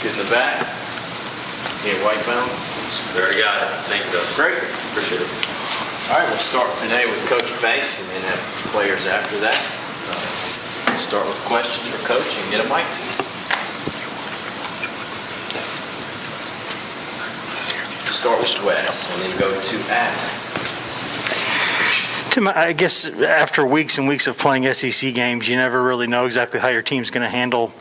Two in the back. Any white balance? We already got it. Thank you, Coach. Great. Appreciate it. All right, we'll start today with Coach Banks and then have players after that. We'll start with questions for Coach and get a mic. Start with Wes and then go to Adam. Tim, I guess after weeks and weeks of playing SEC games, you never really know exactly how your team's going to handle,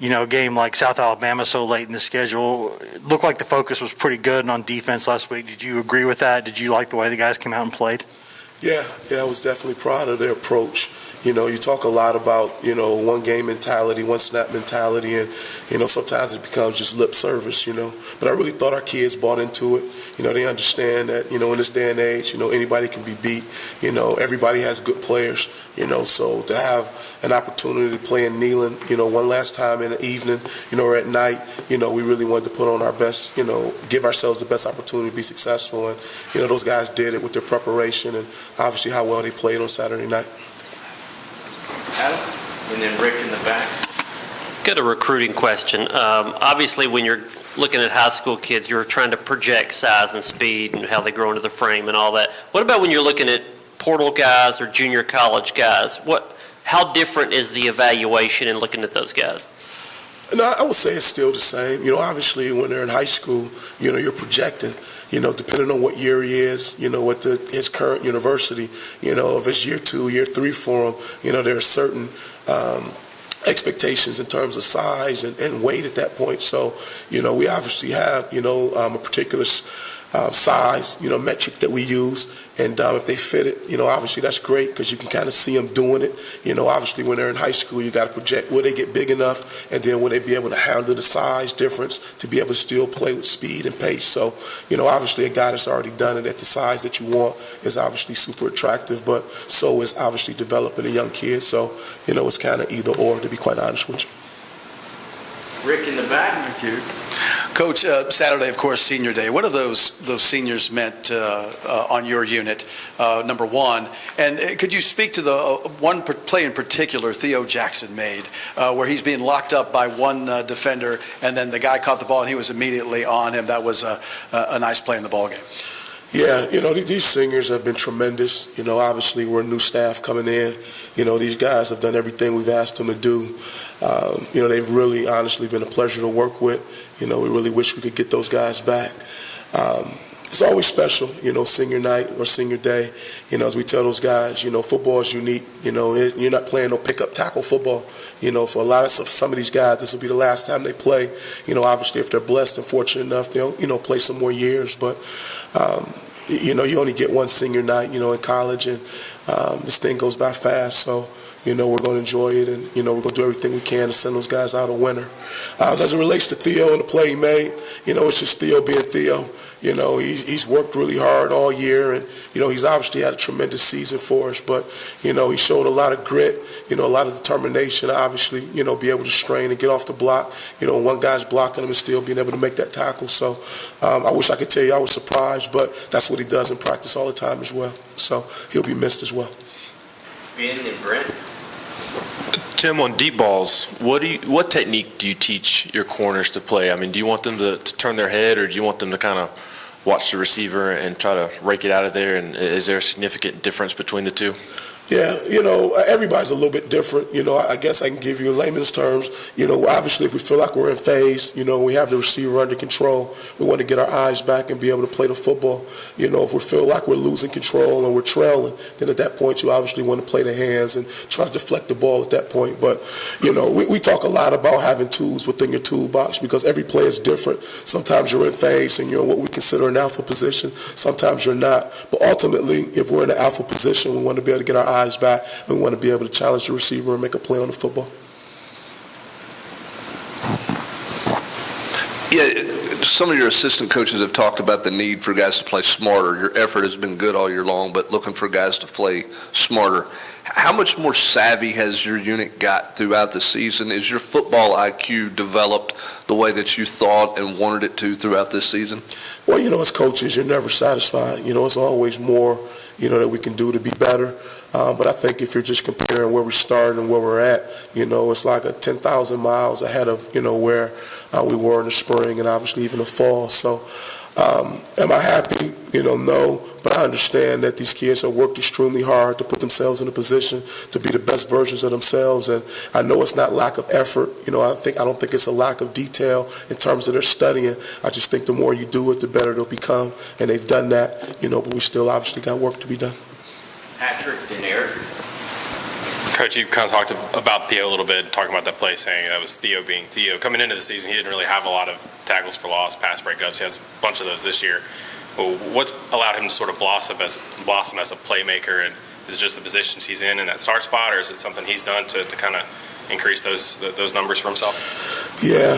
a game like South Alabama so late in the schedule. It looked like the focus was pretty good on defense last week. Did you agree with that? Did you like the way the guys came out and played? Yeah, I was definitely proud of their approach. You talk a lot about, one game mentality, one snap mentality, and, sometimes it becomes just lip service, But I really thought our kids bought into it. They understand that, in this day and age, anybody can be beat. Everybody has good players, so to have an opportunity to play in Neyland, one last time in the evening, or at night, we really wanted to put on our best, give ourselves the best opportunity to be successful. And, those guys did it with their preparation and obviously how well they played on Saturday night. Adam, and then Rick in the back. Got a recruiting question. Obviously, when you're looking at high school kids, you're trying to project size and speed and how they grow into the frame and all that. What about when you're looking at portal guys or junior college guys? How different is the evaluation in looking at those guys? No, I would say it's still the same. Obviously, when they're in high school, you're projecting. Depending on what year he is, what his current university, if it's year 2, year 3 for him, there are certain expectations in terms of size and weight at that point. So, we obviously have, a particular size, metric that we use. And if they fit it, obviously that's great because you can kind of see them doing it. Obviously when they're in high school, you got to project, will they get big enough? And then will they be able to handle the size difference to be able to still play with speed and pace? So, obviously a guy that's already done it at the size that you want is obviously super attractive, but so is obviously developing a young kid. So, it's kind of either or, to be quite honest with you. Rick in the back. Thank you. Coach, Saturday, of course, senior day. What have those seniors meant on your unit, number one? And could you speak to the one play in particular Theo Jackson made, where he's being locked up by one defender, and then the guy caught the ball and he was immediately on him? That was a nice play in the ball game. Yeah, these seniors have been tremendous. Obviously we're a new staff coming in. These guys have done everything we've asked them to do. They've really honestly been a pleasure to work with. We really wish we could get those guys back. It's always special, senior night or senior day. As we tell those guys, football is unique. You're not playing no pickup tackle football. For some of these guys, this will be the last time they play. Obviously if they're blessed and fortunate enough, they'll, play some more years. But, you only get one senior night, in college, and this thing goes by fast. So, we're going to enjoy it, and, we're going to do everything we can to send those guys out a winner. As it relates to Theo and the play he made, it's just Theo being Theo. He's worked really hard all year, and, he's obviously had a tremendous season for us. But, he showed a lot of grit, a lot of determination, obviously, be able to strain and get off the block. One guy's blocking him and still being able to make that tackle. So I wish I could tell you I was surprised, but that's what he does in practice all the time as well. So he'll be missed as well. Ben and Brent. Tim, on deep balls, what technique do you teach your corners to play? I mean, do you want them to turn their head, or do you want them to kind of watch the receiver and try to rake it out of there? And is there a significant difference between the two? Yeah, everybody's a little bit different. I guess I can give you in layman's terms. Obviously if we feel like we're in phase, we have the receiver under control. We want to get our eyes back and be able to play the football. If we feel like we're losing control and we're trailing, then at that point you obviously want to play the hands and try to deflect the ball at that point. But, we talk a lot about having tools within your toolbox because every play is different. Sometimes you're in phase and you're in what we consider an alpha position. Sometimes you're not. But ultimately, if we're in an alpha position, we want to be able to get our eyes back, and we want to be able to challenge the receiver and make a play on the football. Yeah, some of your assistant coaches have talked about the need for guys to play smarter. Your effort has been good all year long, but looking for guys to play smarter. How much more savvy has your unit got throughout the season? Is your football IQ developed the way that you thought and wanted it to throughout this season? Well, as coaches, you're never satisfied. It's always more, that we can do to be better. But I think if you're just comparing where we started and where we're at, it's like 10,000 miles ahead of, where we were in the spring and obviously even the fall. So am I happy? No. But I understand that these kids have worked extremely hard to put themselves in a position to be the best versions of themselves. And I know it's not lack of effort. I don't think it's a lack of detail in terms of their studying. I just think the more you do it, the better they'll become. And they've done that, but we still obviously got work to be done. Patrick, then Eric. Coach, you kind of talked about Theo a little bit, talking about that play, saying that was Theo being Theo. Coming into the season, he didn't really have a lot of tackles for loss, pass breakups. He has a bunch of those this year. Well, what's allowed him to sort of blossom as a playmaker? And is it just the positions he's in that start spot, or is it something he's done to kind of increase those numbers for himself? Yeah,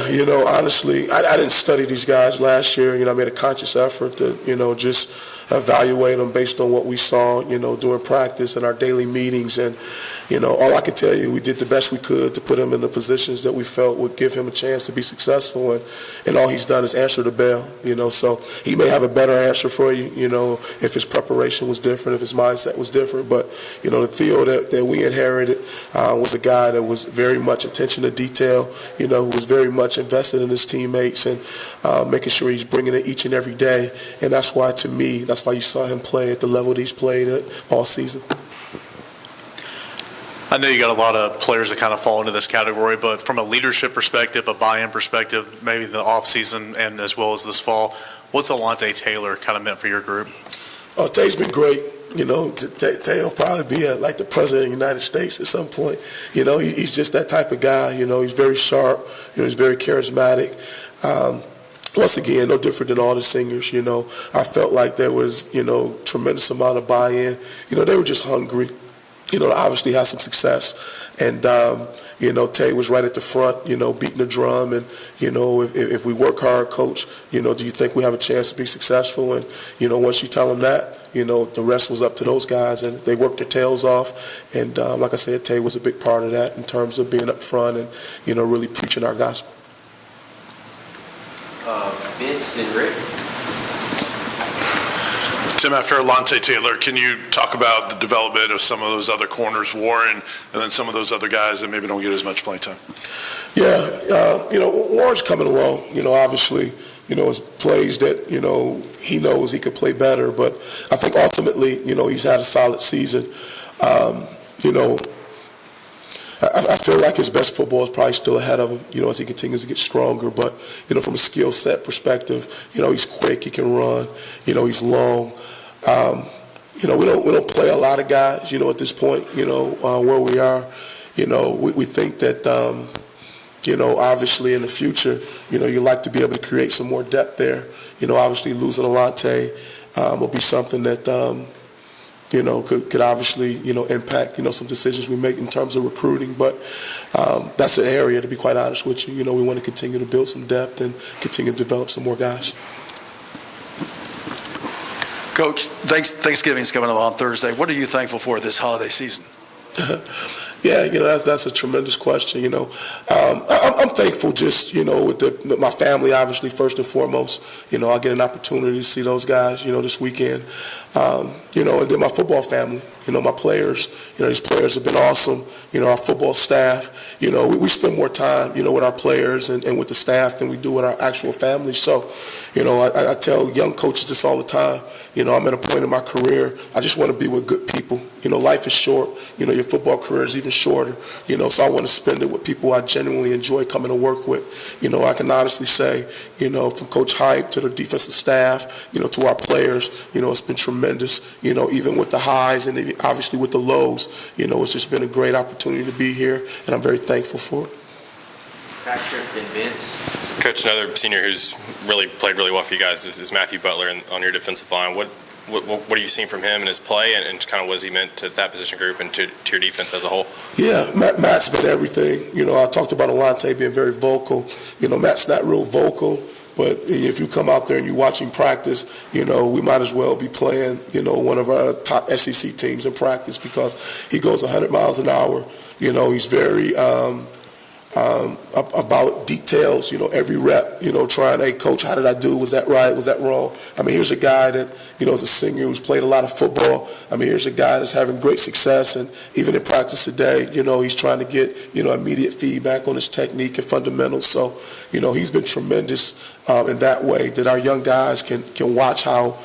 honestly, I didn't study these guys last year. I made a conscious effort to, just evaluate them based on what we saw, during practice and our daily meetings. And, all I can tell you, we did the best we could to put him in the positions that we felt would give him a chance to be successful. And all he's done is answer the bell, So he may have a better answer for you, if his preparation was different, if his mindset was different. But, the Theo that we inherited was a guy that was very much attention to detail, who was very much invested in his teammates and making sure he's bringing it each and every day. And that's why, to me, that's why you saw him play at the level that he's played at all season. I know you got a lot of players that kind of fall into this category, but from a leadership perspective, a buy-in perspective, maybe the offseason and as well as this fall, what's Alontae Taylor kind of meant for your group? Oh, Tay's been great. Tay will probably be like the president of the United States at some point. He's just that type of guy. He's very sharp. He's very charismatic. Once again, no different than all the singers. I felt like there was, tremendous amount of buy-in. They were just hungry, to obviously have some success. And, Tay was right at the front, beating the drum. And, if we work hard, Coach, do you think we have a chance to be successful? And, once you tell them that, the rest was up to those guys. And they worked their tails off. And like I said, Tay was a big part of that in terms of being up front and, really preaching our gospel. Vince and Rick. Tim, after Alontae Taylor, can you talk about the development of some of those other corners, Warren, and then some of those other guys that maybe don't get as much playing time? Yeah, Warren's coming along. Obviously, it's plays that, he knows he could play better. But I think ultimately, he's had a solid season. I feel like his best football is probably still ahead of him, as he continues to get stronger. But, from a skill set perspective, he's quick, he can run, he's long. We don't play a lot of guys, at this point, where we are. We think that, obviously in the future, you like to be able to create some more depth there. Obviously losing Alontae will be something that, could obviously, impact, some decisions we make in terms of recruiting. But that's an area, to be quite honest with you, we want to continue to build some depth and continue to develop some more guys. Coach, Thanksgiving's coming up on Thursday. What are you thankful for this holiday season? Yeah, that's a tremendous question. I'm thankful just, with my family, obviously, first and foremost. I get an opportunity to see those guys, this weekend. And then my football family, my players. These players have been awesome. Our football staff. We spend more time, with our players and with the staff than we do with our actual families. So, I tell young coaches this all the time. I'm at a point in my career, I just want to be with good people. Life is short. Your football career is even shorter. So I want to spend it with people I genuinely enjoy coming to work with. I can honestly say, from Coach Hype to the defensive staff, to our players, it's been tremendous. Even with the highs and obviously with the lows, it's just been a great opportunity to be here, and I'm very thankful for it. Patrick and Vince. Coach, another senior who's really played really well for you guys is Matthew Butler on your defensive line. What are you seeing from him in his play, and kind of what has he meant to that position group and to your defense as a whole? Yeah, Matt's been everything. I talked about Alontae being very vocal. Matt's not real vocal, but if you come out there and you watch him practice, we might as well be playing, one of our top SEC teams in practice because he goes 100 miles an hour. He's very about details, every rep, trying, hey, coach, how did I do? Was that right? Was that wrong? I mean, here's a guy that, is a senior who's played a lot of football. I mean, here's a guy that's having great success, and even in practice today, he's trying to get, immediate feedback on his technique and fundamentals. So, he's been tremendous in that way that our young guys can watch how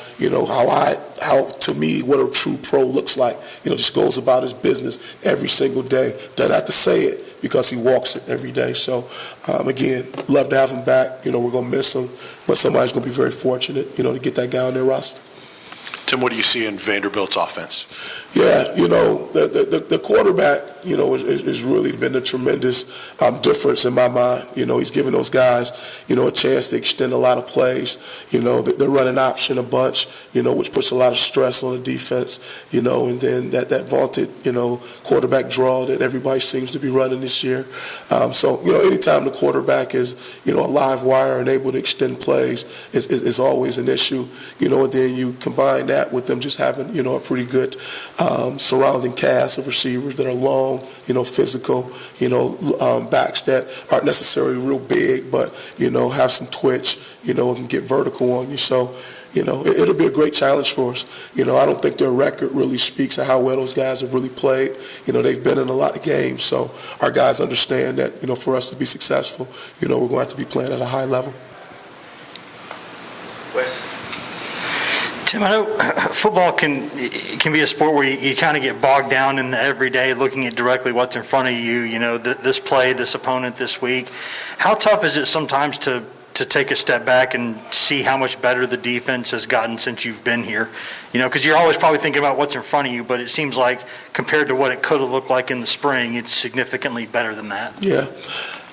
to me, what a true pro looks like. Just goes about his business every single day. Doesn't have to say it because he walks it every day. So, again, love to have him back. We're going to miss him, but somebody's going to be very fortunate, to get that guy on their roster. Tim, what do you see in Vanderbilt's offense? Yeah, the quarterback, has really been a tremendous difference in my mind. He's giving those guys, a chance to extend a lot of plays. They're running option a bunch, which puts a lot of stress on the defense, and then that vaunted, quarterback draw that everybody seems to be running this year. So, anytime the quarterback is, a live wire and able to extend plays is always an issue, and then you combine that with them just having, a pretty good surrounding cast of receivers that are long, physical, backs that aren't necessarily real big, but, have some twitch, and can get vertical on you. So, it'll be a great challenge for us. I don't think their record really speaks of how well those guys have really played. They've been in a lot of games, so our guys understand that, for us to be successful, we're going to have to be playing at a high level. Wes? Tim, I know football can be a sport where you kind of get bogged down in the everyday, looking at directly what's in front of you, this play, this opponent this week. How tough is it sometimes to take a step back and see how much better the defense has gotten since you've been here? Because you're always probably thinking about what's in front of you, but it seems like compared to what it could have looked like in the spring, it's significantly better than that. Yeah.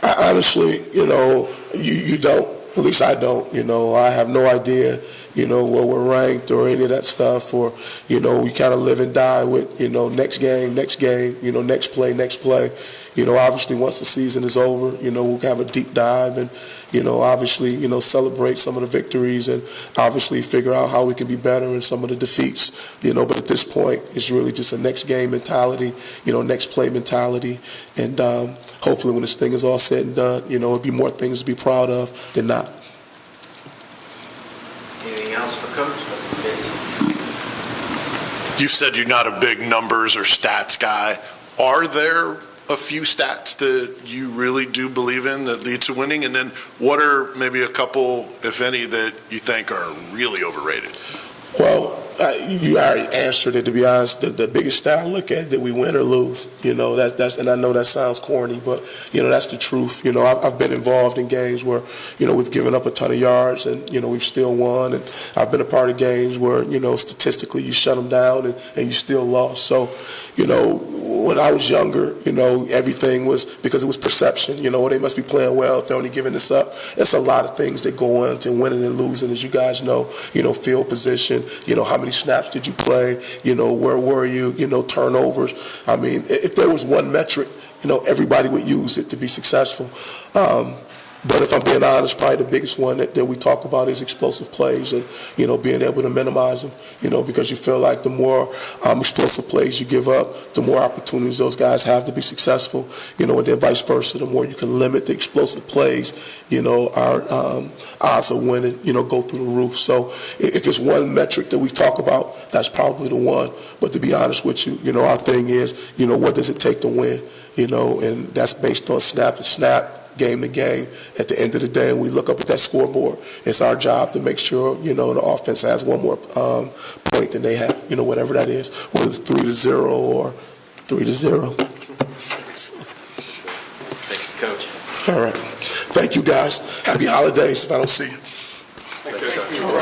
Honestly, you don't. At least I don't. I have no idea, where we're ranked or any of that stuff, or, we kind of live and die with, next game, next play. Obviously once the season is over, we'll have a deep dive and, obviously, celebrate some of the victories and obviously figure out how we can be better in some of the defeats, but at this point, it's really just a next game mentality, next play mentality. And hopefully when this thing is all said and done, it'll be more things to be proud of than not. Anything else for Coach? You've said you're not a big numbers or stats guy. Are there a few stats that you really do believe in that lead to winning? And then what are maybe a couple, if any, that you think are really overrated? Well, you already answered it, to be honest. The biggest stat I look at, did we win or lose? That's and I know that sounds corny, but, that's the truth. I've been involved in games where, we've given up a ton of yards and, we've still won. And I've been a part of games where, statistically you shut them down and you still lost. So, when I was younger, everything was because it was perception. They must be playing well if they're only giving this up. It's a lot of things that go into winning and losing, as you guys know. Field position, how many snaps did you play? Where were you? Turnovers. I mean, if there was one metric, everybody would use it to be successful. But if I'm being honest, probably the biggest one that we talk about is explosive plays and, being able to minimize them, because you feel like the more explosive plays you give up, the more opportunities those guys have to be successful, and then vice versa. The more you can limit the explosive plays, our odds of winning, go through the roof. So if it's one metric that we talk about, that's probably the one. But to be honest with you, our thing is, what does it take to win? And that's based on snap to snap, game to game. At the end of the day, when we look up at that scoreboard, it's our job to make sure, the offense has one more point than they have, whatever that is, whether it's 3-0 or 3-0. Thank you, Coach. All right. Thank you, guys. Happy holidays if I don't see you.